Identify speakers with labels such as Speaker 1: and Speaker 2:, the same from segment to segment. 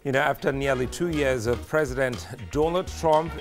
Speaker 1: After nearly 2 years of President Donald Trump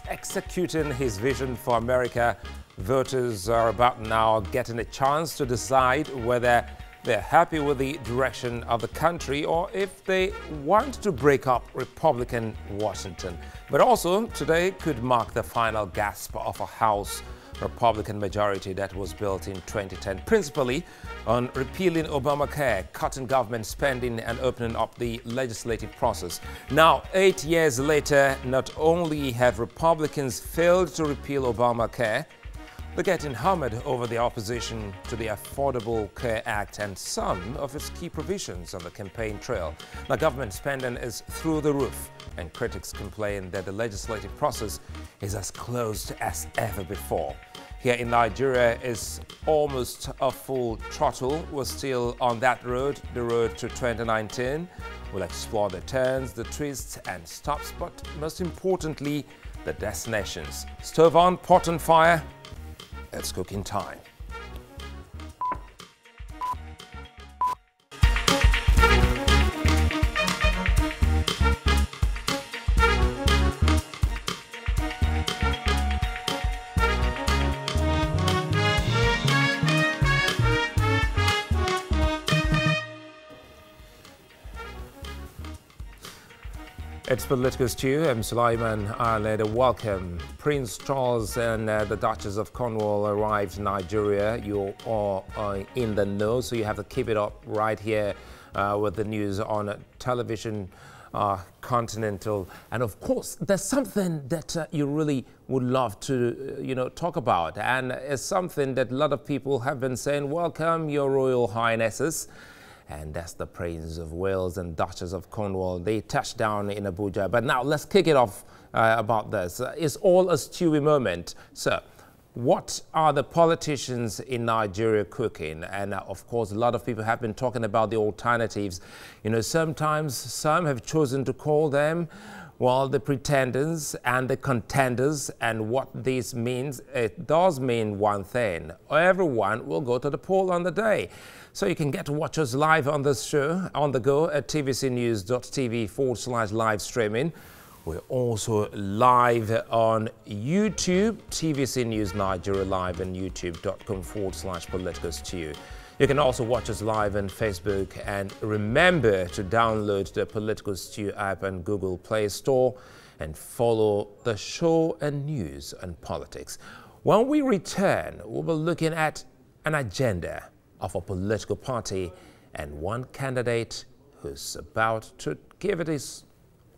Speaker 1: executing his vision for America, voters are about now getting a chance to decide whether they're happy with the direction of the country or if they want to break up Republican Washington. But also, today could mark the final gasp of a House Republican majority that was built in 2010, principally on repealing Obamacare, cutting government spending and opening up the legislative process. Now, 8 years later, not only have Republicans failed to repeal Obamacare, they're getting hammered over the opposition to the Affordable Care Act and some of its key provisions on the campaign trail. Now, government spending is through the roof, and critics complain that the legislative process is as closed as ever before. Here in Nigeria is almost a full throttle. We're still on that road, the road to 2019. We'll explore the turns, the twists and stops, but most importantly, the destinations. Stove on, pot on fire. It's cooking time. It's Political Stew. I'm Sulaiman Aled. Welcome. Prince Charles and the Duchess of Cornwall arrived in Nigeria. You are in the know, so you have to keep it up right here with the news on television continental. And of course, there's something that you really would love to, talk about. And it's something that a lot of people have been saying, welcome, Your Royal Highnesses. And that's the Prince of Wales and Duchess of Cornwall. They touched down in Abuja. But now let's kick it off about this. It's all a stewy moment. So what are the politicians in Nigeria cooking? And of course, a lot of people have been talking about the alternatives. Sometimes some have chosen to call them, well, the pretenders and the contenders. And what this means, it does mean one thing. Everyone will go to the poll on the day. So you can get to watch us live on this show on the go at tvcnews.tv/live streaming. We're also live on YouTube, TVC News Nigeria Live, and youtube.com/political stew. You can also watch us live on Facebook, and remember to download the Political Stew app on Google Play Store and follow the show and news and politics. When we return, we'll be looking at an agenda of a political party and one candidate who's about to give it his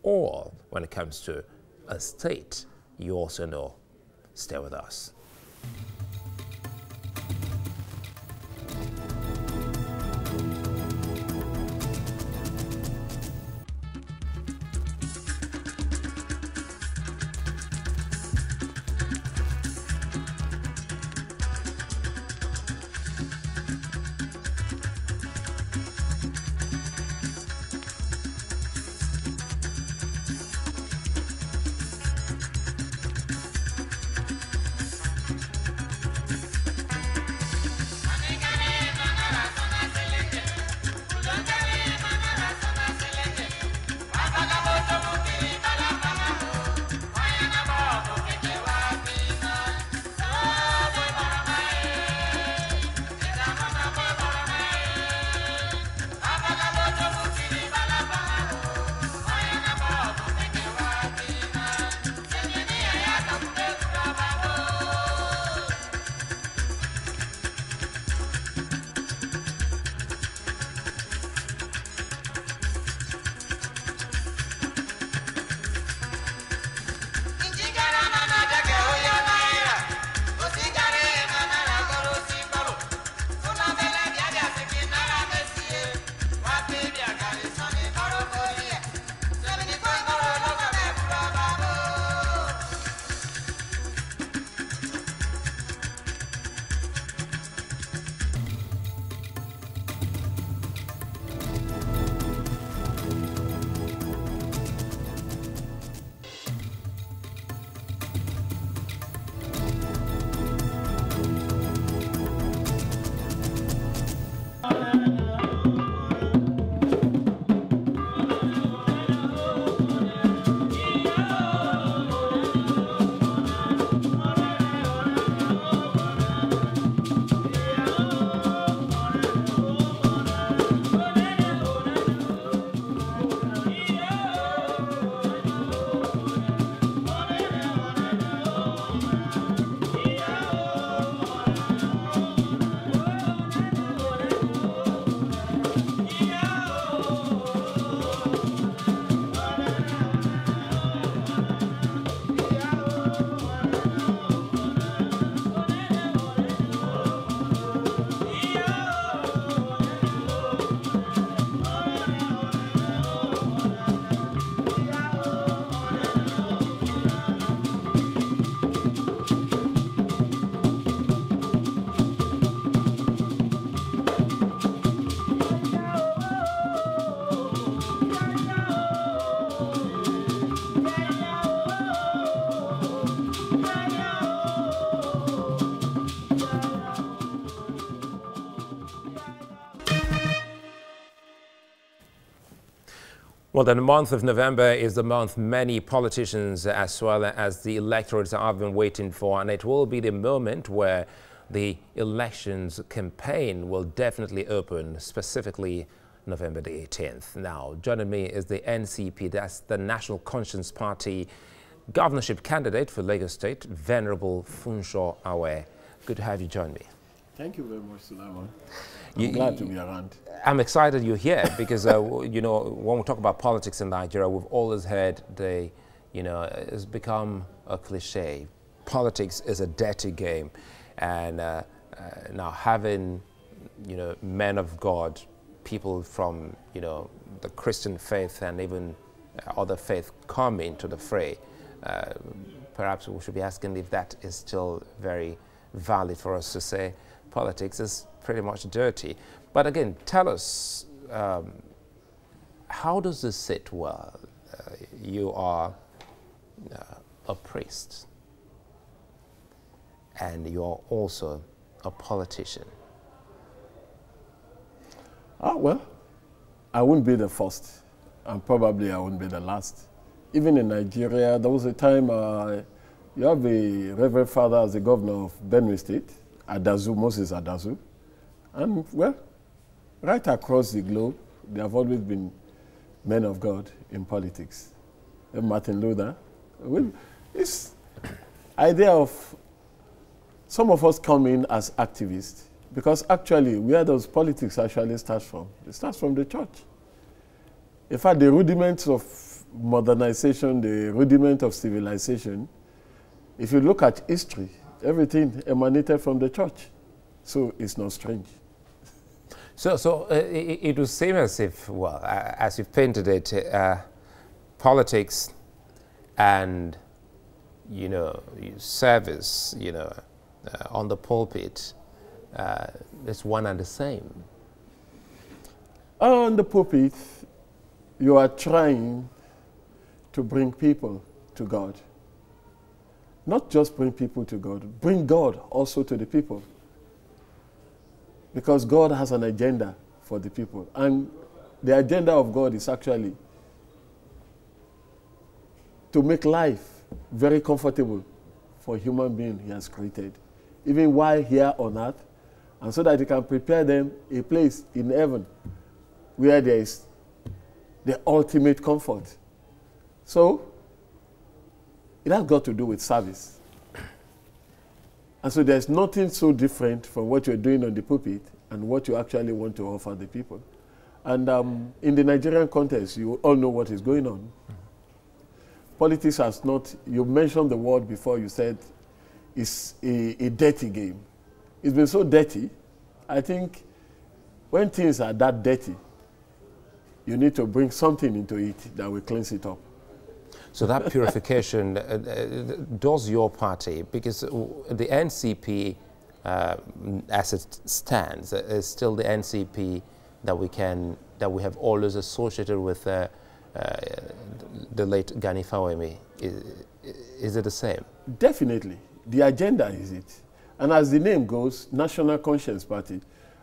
Speaker 1: all when it comes to a state you also know. Stay with us. Well, then the month of November is the month many politicians as well as the electorates have been waiting for, and it will be the moment where the elections campaign will definitely open, specifically November the 18th. Now, joining me is the NCP, that's the National Conscience Party governorship candidate for Lagos State, Venerable Foon Shaw. Good to have you join me.
Speaker 2: Thank you very much, Sulaiman. I'm glad to be around.
Speaker 1: I'm excited you're here because, you know, when we talk about politics in Nigeria, we've always heard it's become a cliche. Politics is a dirty game. And now having, men of God, people from, the Christian faith and even other faith come into the fray, perhaps we should be asking if that is still very valid for us to say politics is pretty much dirty. But again, tell us, how does this sit well? You are a priest, and you are also a politician.
Speaker 2: Well, I wouldn't be the first, and probably I wouldn't be the last. Even in Nigeria, there was a time you have a Reverend Father as the governor of Benue State, Adazu, Moses Adazu. And, well, right across the globe, there have always been men of God in politics. And Martin Luther. This idea of some of us come in as activists, because actually, where does politics actually start from? It starts from the church. In fact, the rudiments of modernization, the rudiment of civilization, if you look at history, everything emanated from the church. So it's not strange.
Speaker 1: So it would seem as if, well, as you've painted it, politics and, service, on the pulpit, is one and the same.
Speaker 2: On the pulpit, you are trying to bring people to God. Not just bring people to God, bring God also to the people. Because God has an agenda for the people. And the agenda of God is actually to make life very comfortable for human beings He has created, even while here on earth, and so that He can prepare them a place in heaven where there is the ultimate comfort. So, it has got to do with service. And so there's nothing so different from what you're doing on the pulpit and what you actually want to offer the people. And in the Nigerian context, you all know what is going on. Mm-hmm. Politics has not, you mentioned the word before, you said it's a dirty game. It's been so dirty. I think when things are that dirty, you need to bring something into it that will cleanse it up.
Speaker 1: So that purification, does your party, because the NCP, as it stands, is still the NCP that we have always associated with the late Gani Fawemi. Is it the same? Definitely.
Speaker 2: The agenda is it. And as the name goes, National Conscience Party,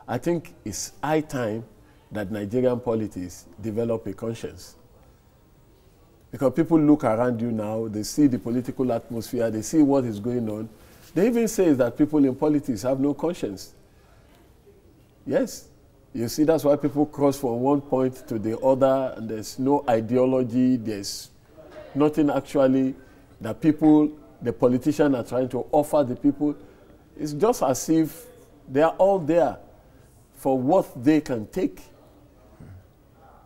Speaker 2: I think it's high time that Nigerian politics develop a conscience. Because people look around you now, they see the political atmosphere, they see what is going on. They even say that people in politics have no conscience. Yes. You see, that's why people cross from one point to the other, and there's no ideology, there's nothing actually that people, the politicians are trying to offer the people. It's just as if they are all there for what they can take.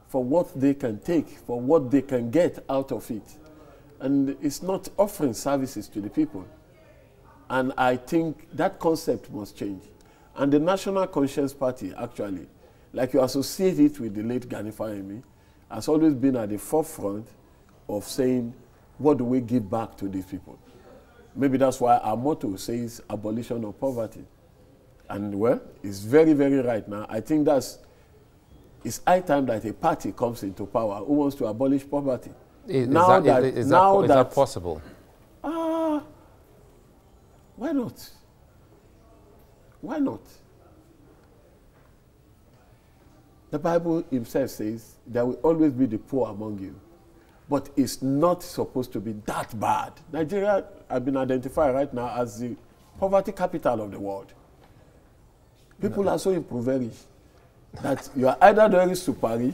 Speaker 2: For what they can take, for what they can get out of it. And it's not offering services to the people. And I think that concept must change. And the National Conscience Party, actually, like you associate it with the late Gani Fawemi, has always been at the forefront of saying, what do we give back to these people? Maybe that's why our motto says abolition of poverty. And well, it's very, very right now. I think it's high time that a party comes into power who wants to abolish poverty.
Speaker 1: Is that possible?
Speaker 2: Why not? Why not? The Bible himself says there will always be the poor among you. But it's not supposed to be that bad. Nigeria has been identified right now as the poverty capital of the world. People are so impoverished that you are either very super rich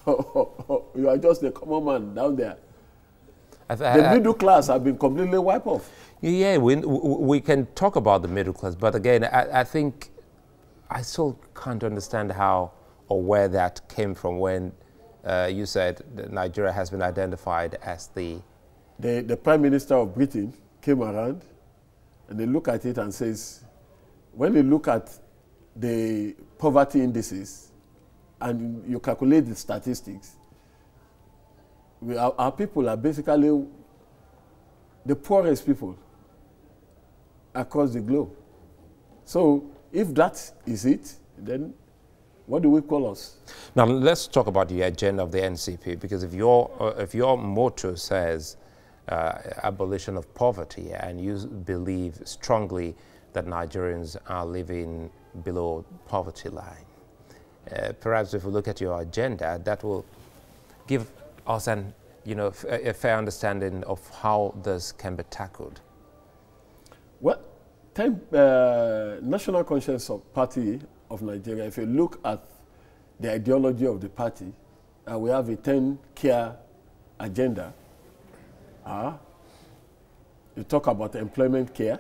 Speaker 2: or you are just a common man down there. The middle class have been completely wiped off.
Speaker 1: Yeah, we can talk about the middle class, but again, I think I still can't understand how or where that came from when you said that Nigeria has been identified as the
Speaker 2: Prime Minister of Britain came around and they look at it and says, when you look at the poverty indices and you calculate the statistics, our people are basically the poorest people across the globe. So if that is it, then what do we call us?
Speaker 1: Now let's talk about the agenda of the NCP, because if your motto says abolition of poverty and you believe strongly that Nigerians are living below poverty line, perhaps if we look at your agenda, that will give us a fair understanding of how this can be tackled.
Speaker 2: Well, National Conscience Party of Nigeria, if you look at the ideology of the party, we have a 10-care agenda. You talk about employment care.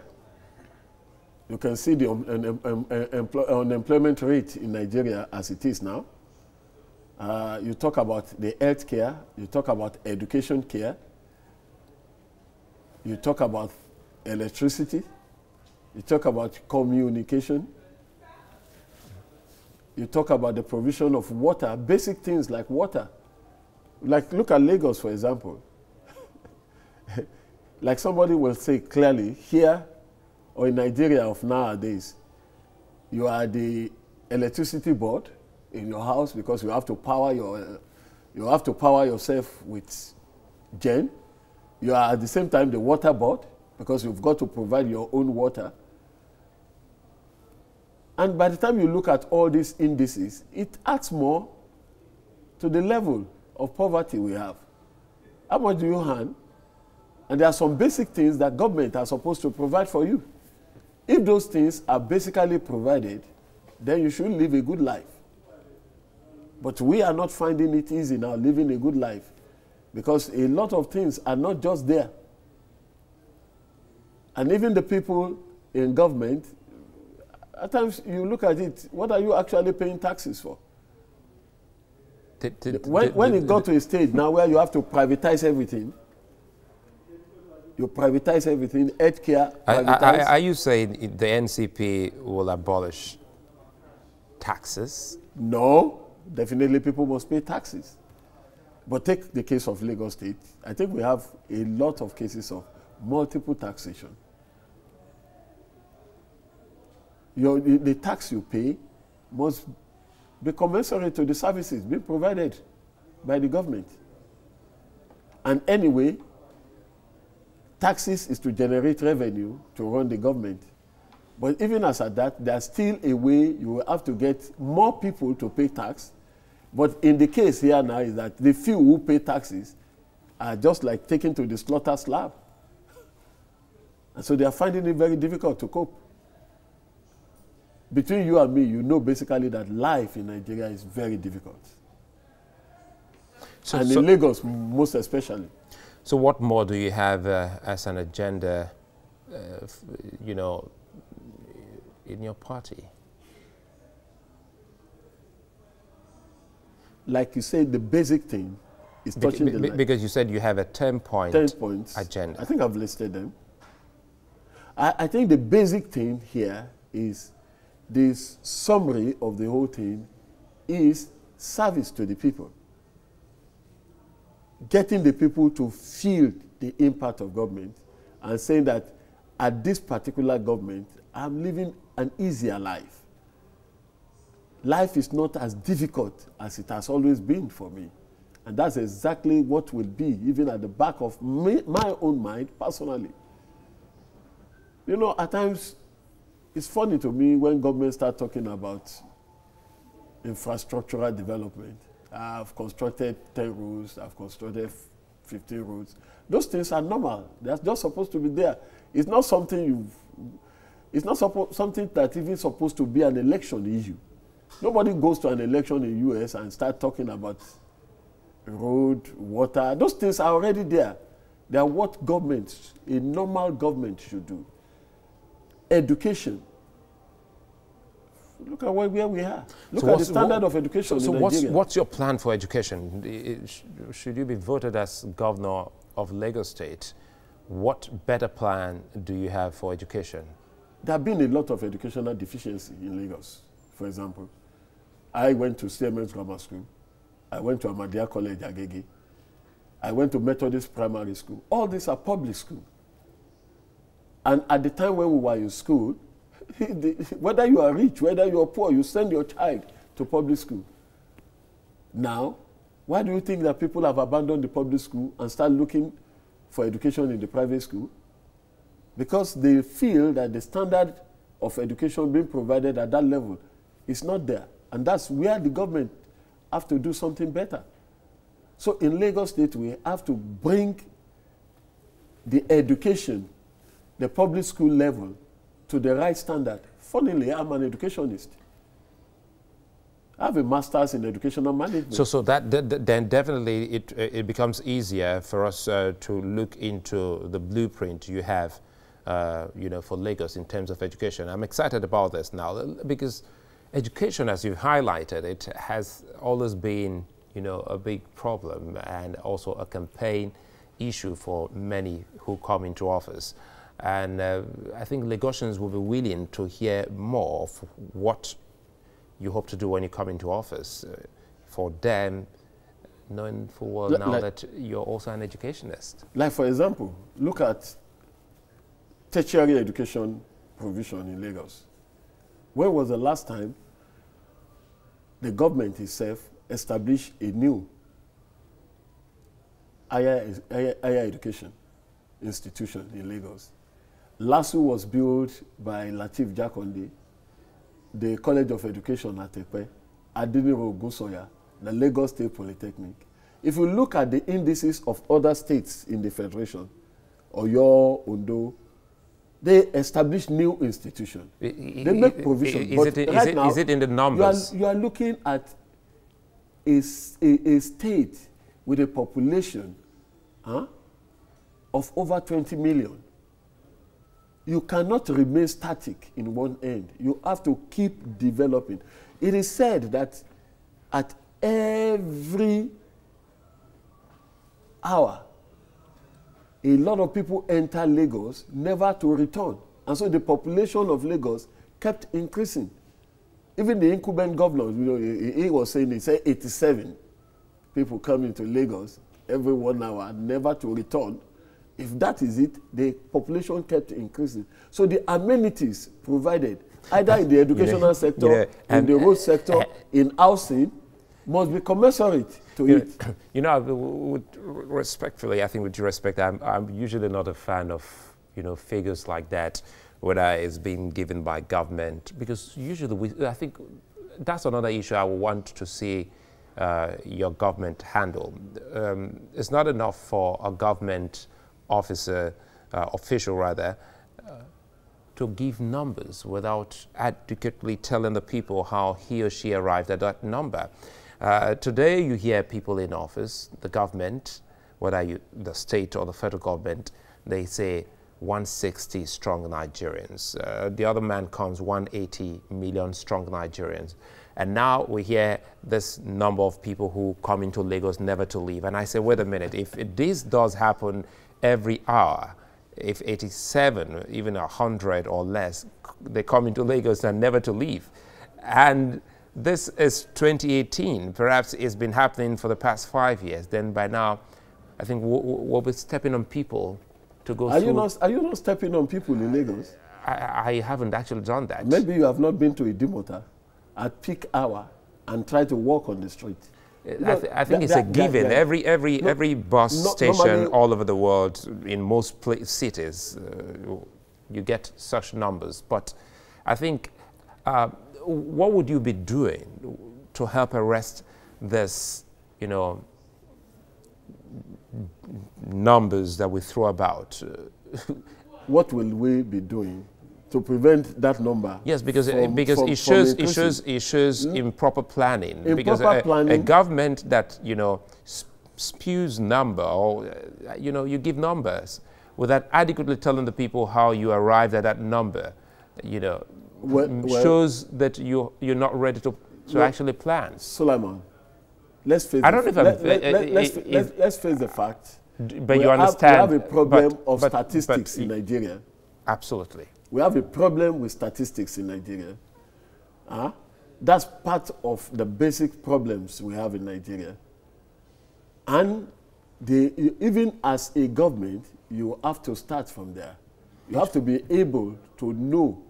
Speaker 2: You can see the unemployment rate in Nigeria as it is now. You talk about the health care. You talk about education care. You talk about electricity. You talk about communication. You talk about the provision of water, basic things like water. Like, look at Lagos, for example. Like somebody will say clearly, here or in Nigeria of nowadays, you are the electricity board in your house because you have to power yourself with gen. You are at the same time the water board because you've got to provide your own water. And by the time you look at all these indices, it adds more to the level of poverty we have. How much do you earn? And there are some basic things that government are supposed to provide for you. If those things are basically provided, then you should live a good life. But we are not finding it easy now, living a good life, because a lot of things are not just there. And even the people in government, at times you look at it, what are you actually paying taxes for? When it got to a stage now where you have to privatize everything, you privatize everything, healthcare, privatize.
Speaker 1: Are you saying the NCP will abolish taxes?
Speaker 2: No, definitely people must pay taxes. But take the case of Lagos State. I think we have a lot of cases of multiple taxation. The tax you pay must be commensurate to the services being provided by the government. And anyway, taxes is to generate revenue to run the government. But even as at that, there's still a way you will have to get more people to pay tax. But in the case here now is that the few who pay taxes are just like taken to the slaughter slab. And so they are finding it very difficult to cope. Between you and me, you know basically that life in Nigeria is very difficult. And in Lagos, most especially.
Speaker 1: So what more do you have as an agenda, in your party?
Speaker 2: Like you said, the basic thing is touching the life.
Speaker 1: Because you said you have a 10-point agenda.
Speaker 2: I think I've listed them. I think the basic thing here is this summary of the whole thing is service to the people. Getting the people to feel the impact of government and saying that at this particular government, I'm living an easier life. Life is not as difficult as it has always been for me. And that's exactly what will be even at the back of my own mind personally. You know, at times, it's funny to me when government start talking about infrastructural development. I've constructed 10 roads, I've constructed 15 roads. Those things are normal. They're just supposed to be there. It's not something something that even supposed to be an election issue. Nobody goes to an election in the US and start talking about road, water. Those things are already there. They are what governments, a normal government should do. Education. Look at where we are. Look at the standard of education in Nigeria.
Speaker 1: What's your plan for education? Should you be voted as governor of Lagos State, what better plan do you have for education?
Speaker 2: There have been a lot of educational deficiency in Lagos. For example, I went to CMS Grammar School. I went to Ahmadiyya College, Agege. I went to Methodist Primary School. All these are public schools. And at the time when we were in school, whether you are rich, whether you are poor, you send your child to public school. Now, why do you think that people have abandoned the public school and start looking for education in the private school? Because they feel that the standard of education being provided at that level is not there. And that's where the government have to do something better. So in Lagos State, we have to bring the education, the public school level, to the right standard. Funnily, I'm an educationist. I have a master's in educational management.
Speaker 1: So then definitely it becomes easier for us to look into the blueprint you have, for Lagos in terms of education. I'm excited about this now because education, as you've highlighted, it has always been, a big problem and also a campaign issue for many who come into office. And I think Lagosians will be willing to hear more of what you hope to do when you come into office for them, knowing full well now that you're also an educationist. Like,
Speaker 2: for example, look at tertiary education provision in Lagos. When was the last time the government itself established a new higher education institution in Lagos? LASU was built by Lateef Jakonde, the College of Education at Tepe, Adiniro Ogunsoya, the Lagos State Polytechnic. If you look at the indices of other states in the Federation, Oyo, Ondo, they establish new institutions. They make provision.
Speaker 1: Is it in the numbers?
Speaker 2: You are looking at a state with a population of over 20 million. You cannot remain static in one end. You have to keep developing. It is said that at every hour, a lot of people enter Lagos never to return. And so the population of Lagos kept increasing. Even the incumbent governor, he was saying, he said 87 people come into Lagos every 1 hour, never to return. If that is it, the population kept increasing. So the amenities provided, either in the educational sector, in the road sector, in housing, must be commensurate to it.
Speaker 1: Respectfully, I think with due respect, I'm usually not a fan of, figures like that, whether it's being given by government, because usually I think that's another issue I would want to see your government handle. It's not enough for a government official to give numbers without adequately telling the people how he or she arrived at that number. Today you hear people in office, the government, whether the state or the federal government, they say 160 strong Nigerians. The other man comes 180 million strong Nigerians. And now we hear this number of people who come into Lagos never to leave. And I say, wait a minute, if this does happen every hour, if 87, even 100 or less, they come into Lagos and never to leave. And this is 2018. Perhaps it's been happening for the past 5 years. Then by now, I think we'll be stepping on people to go through.
Speaker 2: Are you not stepping on people in Lagos?
Speaker 1: I haven't actually done that.
Speaker 2: Maybe you have not been to a Idumota at peak hour and try to walk on the street.
Speaker 1: I think it's a given. Every bus station all over the world, in most cities, you get such numbers. But I think, what would you be doing to help arrest this, you know, numbers that we throw about?
Speaker 2: What will we be doing to prevent that number?
Speaker 1: Yes, because it shows improper planning. Because a government that, you know, spews number, or you know, you give numbers without adequately telling the people how you arrived at that number, you know, shows that you're not ready to actually plan.
Speaker 2: Solomon, let's face. Let's face the fact.
Speaker 1: But you understand.
Speaker 2: We have a problem of statistics in Nigeria.
Speaker 1: Absolutely.
Speaker 2: We have a problem with statistics in Nigeria. That's part of the basic problems we have in Nigeria. And even as a government, you have to start from there. You have to be able to know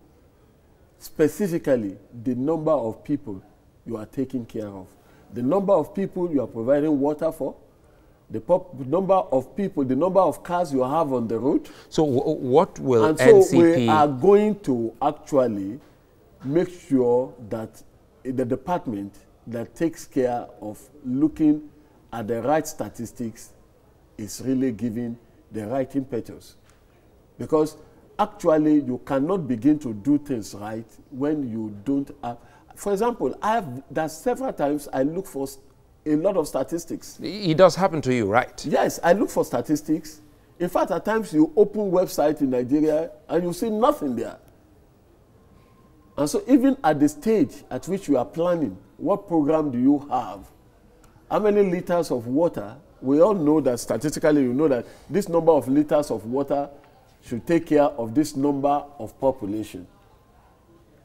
Speaker 2: specifically the number of people you are taking care of, the number of people you are providing water for, the number of people, the number of cars you have on the road.
Speaker 1: So what will
Speaker 2: and
Speaker 1: NCP...
Speaker 2: so we are going to actually make sure that the department that takes care of looking at the right statistics is really giving the right impetus. Because actually you cannot begin to do things right when you don't have... For example, there's several times I look for a lot of statistics.
Speaker 1: It does happen to you, right?
Speaker 2: Yes, I look for statistics. In fact, at times you open website in Nigeria and you see nothing there. And so even at the stage at which you are planning, what program do you have? How many liters of water? We all know that statistically, you know that this number of liters of water should take care of this number of population.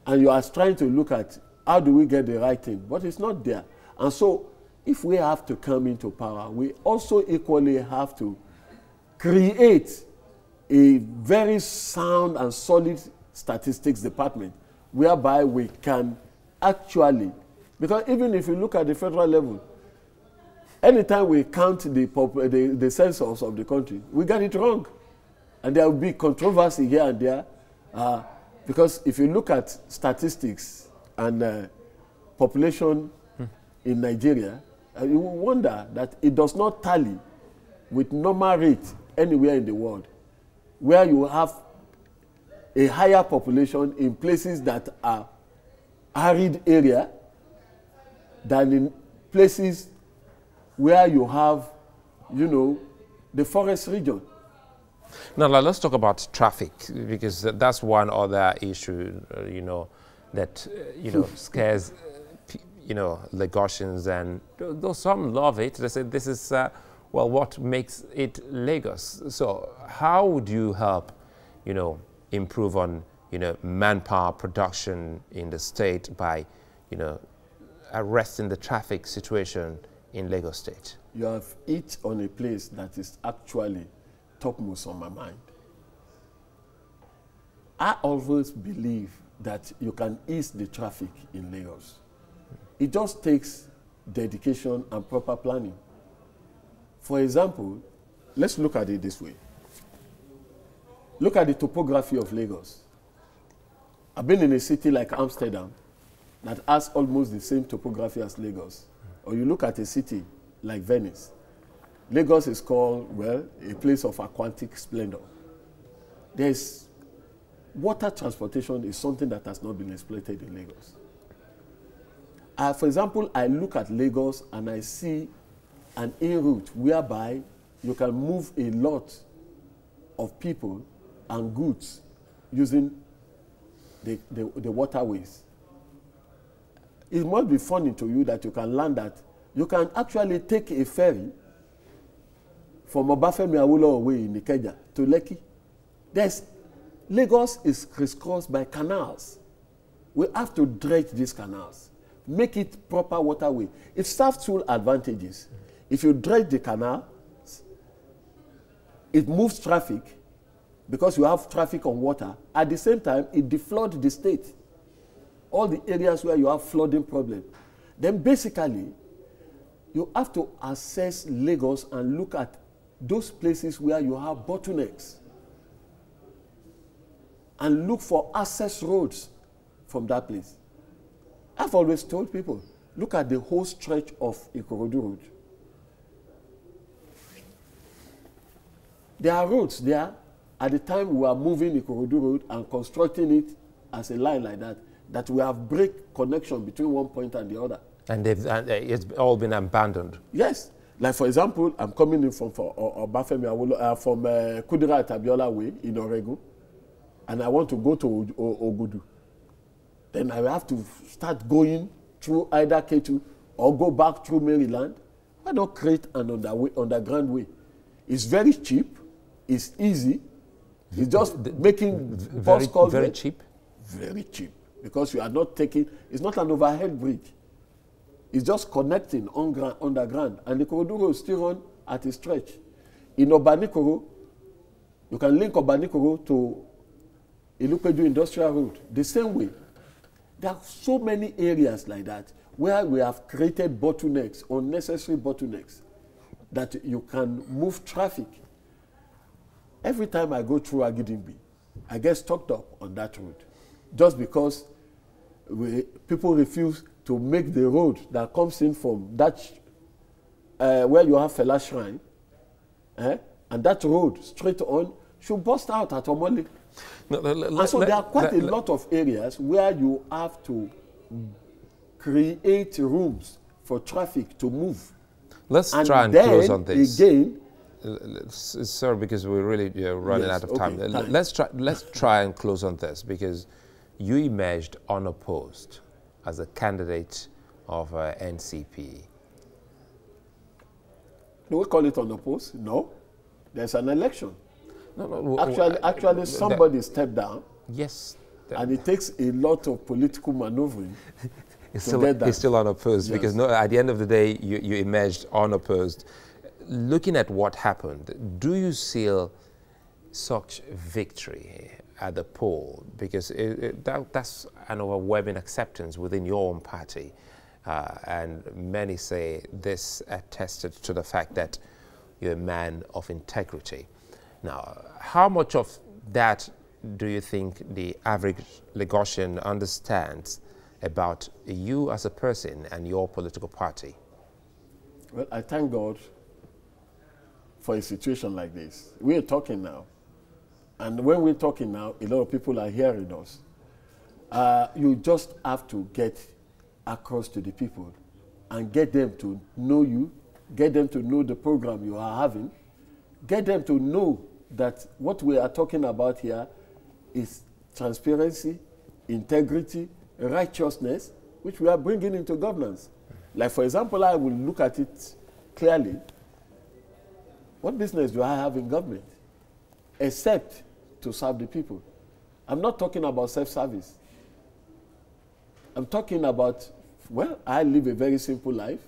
Speaker 2: And you are trying to look at how do we get the right thing, but it's not there. And so if we have to come into power, we also equally have to create a very sound and solid statistics department whereby we can actually, because even if you look at the federal level, anytime we count the census of the country, we get it wrong. And there will be controversy here and there. Because if you look at statistics and population in Nigeria, you will wonder that it does not tally with normal rate anywhere in the world, where you have a higher population in places that are arid area than in places where you have, you know, the forest region.
Speaker 1: Now, let's talk about traffic, because that's one other issue, you know, that, you know, scares, you know, Lagosians, and though some love it, they say this is, well, what makes it Lagos. So how would you help, you know, improve on, you know, manpower production in the state by, you know, arresting the traffic situation in Lagos State?
Speaker 2: You have hit on a place that is actually topmost on my mind. I always believe that you can ease the traffic in Lagos. It just takes dedication and proper planning. For example, let's look at it this way. Look at the topography of Lagos. I've been in a city like Amsterdam that has almost the same topography as Lagos. Or you look at a city like Venice. Lagos is called, well, a place of aquatic splendor. Water transportation is something that has not been exploited in Lagos. For example, I look at Lagos and I see an in-route whereby you can move a lot of people and goods using the waterways. It must be funny to you that you can land that. You can actually take a ferry from Obafemi Awolowo way in Ikeja to Lekki. Lagos is crisscrossed by canals. We have to dredge these canals, make it proper waterway. It serves two advantages. If you dredge the canal, it moves traffic because you have traffic on water. At the same time, it defloods the state. All the areas where you have flooding problem. Then basically, you have to assess Lagos and look at those places where you have bottlenecks and look for access roads from that place. I've always told people, Look at the whole stretch of Ikorodu Road. There are roads there. At the time we were moving Ikorodu Road and constructing it as a line like that, that we have break connection between one point and the other. And
Speaker 1: it's all been abandoned.
Speaker 2: Yes. Like, for example, I'm coming in from Obafemi Awolowo, from Kudirat Abiola Way in Orego, and I want to go to Ogudu. Then I will have to start going through either Ketu or go back through Maryland. Why not create an underground way? It's very cheap. It's easy. It's just making
Speaker 1: very cheap.
Speaker 2: Very cheap, because you are not taking. It's not an overhead bridge. It's just connecting underground, and the Ikorodu is still on at a stretch. In Obanikoro, you can link Obanikoro to Ilupeju Industrial Road the same way. There are so many areas like that where we have created bottlenecks, unnecessary bottlenecks, that you can move traffic. Every time I go through Agidingbi, I get stocked up on that road, just because people refuse to make the road that comes in from that, where you have Fela Shrine, and that road straight on should bust out at Omole. And so there are quite a lot of areas where you have to create rooms for traffic to move.
Speaker 1: Let's try and close on this. Again, sir, because we're really running out of time. Let's try and close on this, because you emerged unopposed as a candidate of NCP.
Speaker 2: Do we call it unopposed? No. There's an election.
Speaker 1: No.
Speaker 2: Actually, somebody stepped down.
Speaker 1: Yes.
Speaker 2: And it takes a lot of political maneuvering.
Speaker 1: He's still unopposed, yes. Because at the end of the day, you emerged unopposed. Looking at what happened, do you see such victory at the poll? Because that's an overwhelming acceptance within your own party. And many say this attested to the fact that you're a man of integrity. Now, how much of that do you think the average Lagosian understands about you as a person and your political party?
Speaker 2: Well, I thank God for a situation like this. We're talking now. And when we're talking now, a lot of people are hearing us. You just have to get across to the people and get them to know you, get them to know the program you are having, get them to know that what we are talking about here is transparency, integrity, righteousness, which we are bringing into governance. Like, for example, I will look at it clearly. What business do I have in government except to serve the people? I'm not talking about self-service. I'm talking about, well, I live a very simple life.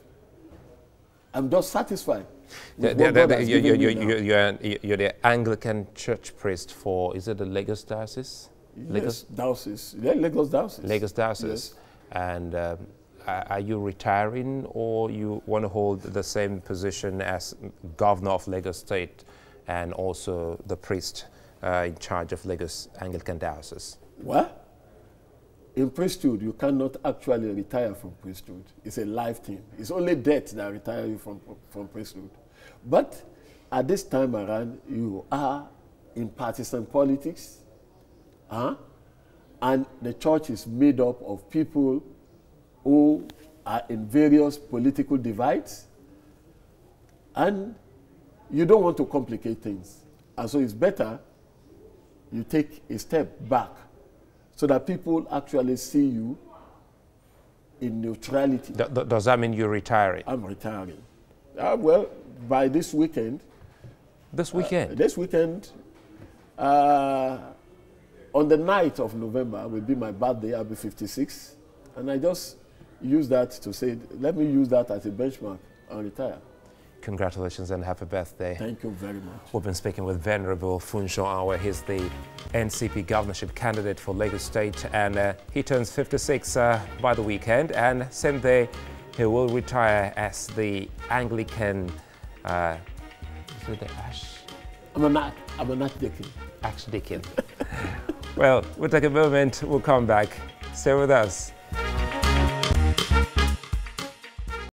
Speaker 2: I'm just satisfied.
Speaker 1: You're the Anglican church priest for, is it the Lagos Diocese?
Speaker 2: Yes, Diocese. Yeah, Lagos Diocese.
Speaker 1: Lagos Diocese. Yes. And are you retiring, or you want to hold the same position as governor of Lagos State and also the priest in charge of Lagos Anglican Diocese?
Speaker 2: Well, in priesthood, you cannot actually retire from priesthood. It's a life thing. It's only death that retires you from priesthood. But at this time around, you are in partisan politics, and the church is made up of people who are in various political divides, and you don't want to complicate things. And so it's better you take a step back so that people actually see you in neutrality.
Speaker 1: Does that mean you're retiring?
Speaker 2: I'm retiring. Well, by this weekend.
Speaker 1: This weekend?
Speaker 2: This weekend, on the 9th of November will be my birthday. I'll be 56. And I just use that to say, let me use that as a benchmark and retire.
Speaker 1: Congratulations and happy birthday.
Speaker 2: Thank you very much.
Speaker 1: We've been speaking with Venerable Foon Shaw. He's the NCP governorship candidate for Lagos State, and he turns 56 by the weekend, and same day he will retire as the Anglican
Speaker 2: I'm an archdeacon.
Speaker 1: Archdeacon. Well, we'll take a moment, we'll come back. Stay with us.